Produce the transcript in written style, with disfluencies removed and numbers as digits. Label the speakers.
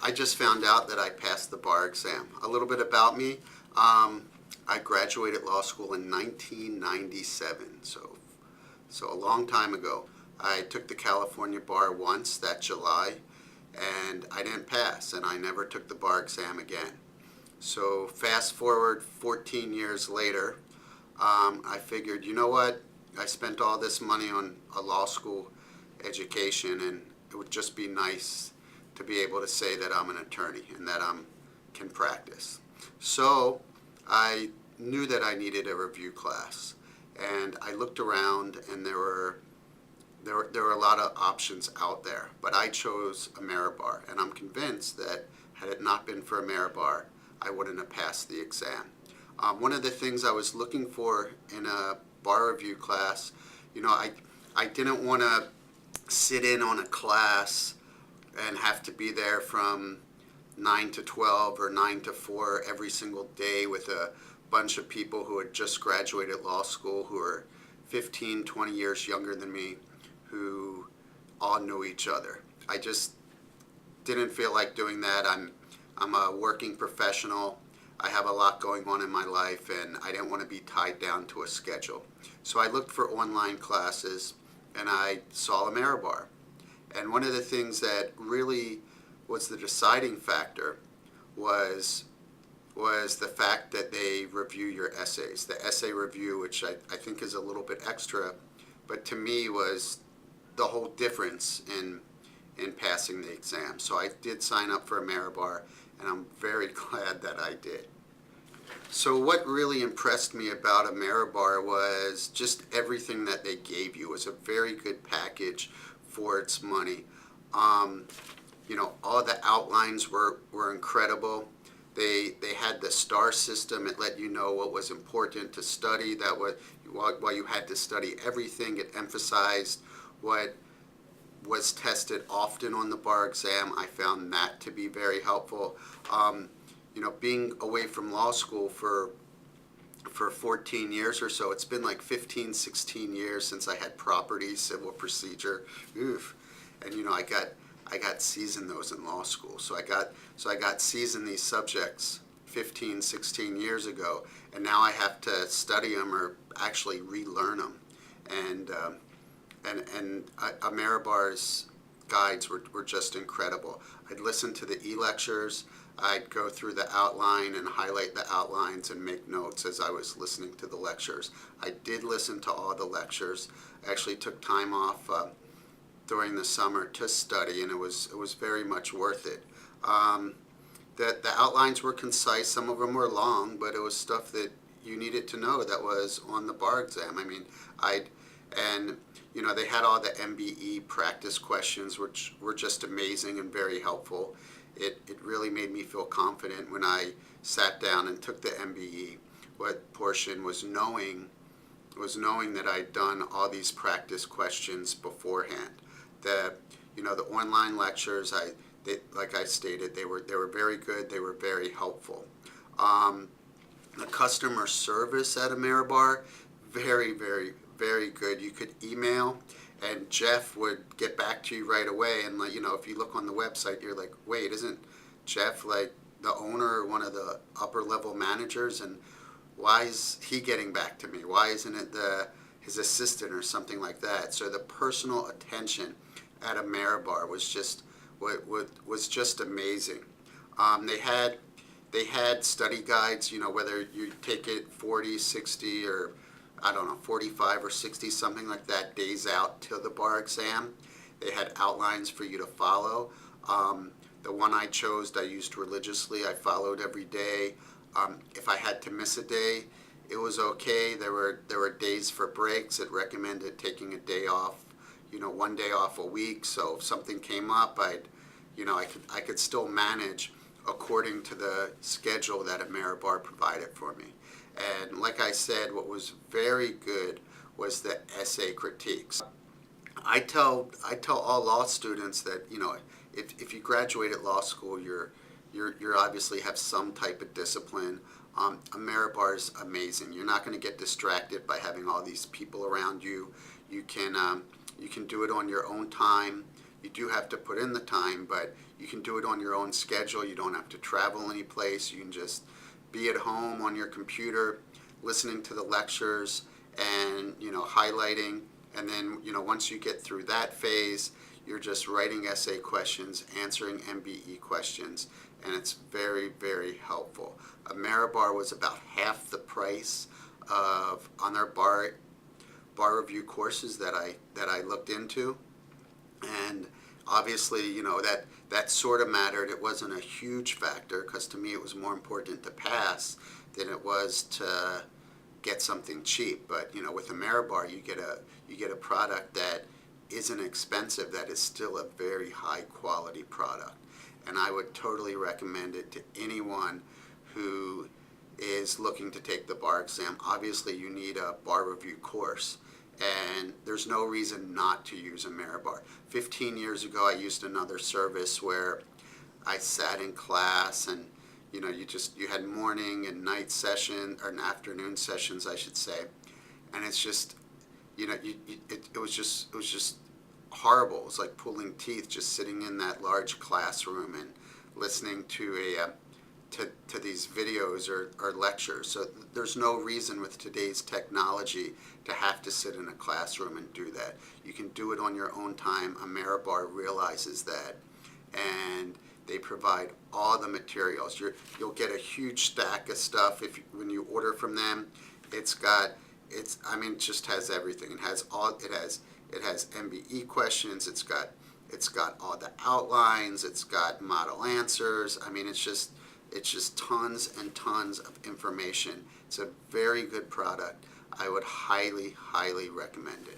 Speaker 1: I just found out that I passed the bar exam. A little bit about me. I graduated law school in 1997, so a long time ago. I took the California bar once that July, and I didn't pass, and I never took the bar exam again. So fast forward 14 years later, I figured, you know what? I spent all this money on a law school education, and it would just be nice to be able to say that I'm an attorney and that I can practice. So I knew that I needed a review class, and I looked around, and there were a lot of options out there, but I chose AmeriBar, and I'm convinced that had it not been for AmeriBar, I wouldn't have passed the exam. One of the things I was looking for in a bar review class, I didn't want to sit in on a class and have to be there from 9 to 12 or 9 to 4 every single day with a bunch of people who had just graduated law school, who are 15, 20 years younger than me, who all knew each other. I just didn't feel like doing that. I'm a working professional. I have a lot going on in my life, and I didn't want to be tied down to a schedule. So I looked for online classes, and I saw AmeriBar. And one of the things that really was the deciding factor was the fact that they review your essays. The essay review, which I think is a little bit extra, but to me was the whole difference in passing the exam. So I did sign up for AmeriBar, and I'm very glad that I did. So what really impressed me about AmeriBar was just everything that they gave you. It was a very good package for its money. All the outlines were incredible. They had the star system. It let you know what was important to study. That was while you had to study everything. It emphasized what was tested often on the bar exam. I found that to be very helpful. Being away from law school for 14 years or so, it's been like 15, 16 years since I had property, civil procedure. Oof. And I got C's in those in law school. So I got C's in these subjects 15, 16 years ago, and now I have to study them or actually relearn them. And AmeriBar's guides were just incredible. I'd listen to the e-lectures. I'd go through the outline and highlight the outlines and make notes as I was listening to the lectures. I did listen to all the lectures. I actually took time off during the summer to study, and it was very much worth it. The outlines were concise. Some of them were long, but it was stuff that you needed to know that was on the bar exam. They had all the MBE practice questions, which were just amazing and very helpful. It really made me feel confident when I sat down and took the MBE. What portion was knowing that I'd done all these practice questions beforehand. The online lectures, like I stated, they were very good. They were very helpful. The customer service at AmeriBar, very, very, very good. You could email, and Jeff would get back to you right away. And if you look on the website, you're like, wait, isn't Jeff like the owner or one of the upper level managers? And why is he getting back to me? Why isn't it his assistant or something like that? So the personal attention at AmeriBar was just amazing. They had study guides. Whether you take it 40, 60, or 45 or 60, something like that, days out till the bar exam. They had outlines for you to follow. The one I chose, I used religiously. I followed every day. If I had to miss a day, it was okay. There were days for breaks. It recommended taking a day off, one day off a week. So if something came up, I could still manage according to the schedule that AmeriBar provided for me. And like I said, what was very good was the essay critiques. I tell all law students that if you graduated law school, you're obviously have some type of discipline. AmeriBar is amazing. You're not going to get distracted by having all these people around you. You can do it on your own time. You do have to put in the time, but you can do it on your own schedule. You don't have to travel any place. You can just be at home on your computer, listening to the lectures and, highlighting. And then, once you get through that phase, you're just writing essay questions, answering MBE questions, and it's very, very helpful. AmeriBar was about half the price of on their bar review courses that I looked into, and obviously, that sort of mattered. It wasn't a huge factor because to me it was more important to pass than it was to get something cheap. But with AmeriBar, you get a product that isn't expensive, that is still a very high quality product, and I would totally recommend it to anyone who is looking to take the bar exam. Obviously, you need a bar review course, and there's no reason not to use AmeriBar. 15 years ago, I used another service where I sat in class, and you had morning and night session, or afternoon sessions, I should say, and it's just, it was just horrible. It was like pulling teeth, just sitting in that large classroom and listening to to these videos or lectures. So there's no reason with today's technology to have to sit in a classroom and do that. You can do it on your own time. AmeriBar realizes that, and they provide all the materials. You'll get a huge stack of stuff when you order from them. It just has everything. It has MBE questions. It's got all the outlines. It's got model answers. It's just tons and tons of information. It's a very good product. I would highly, highly recommend it.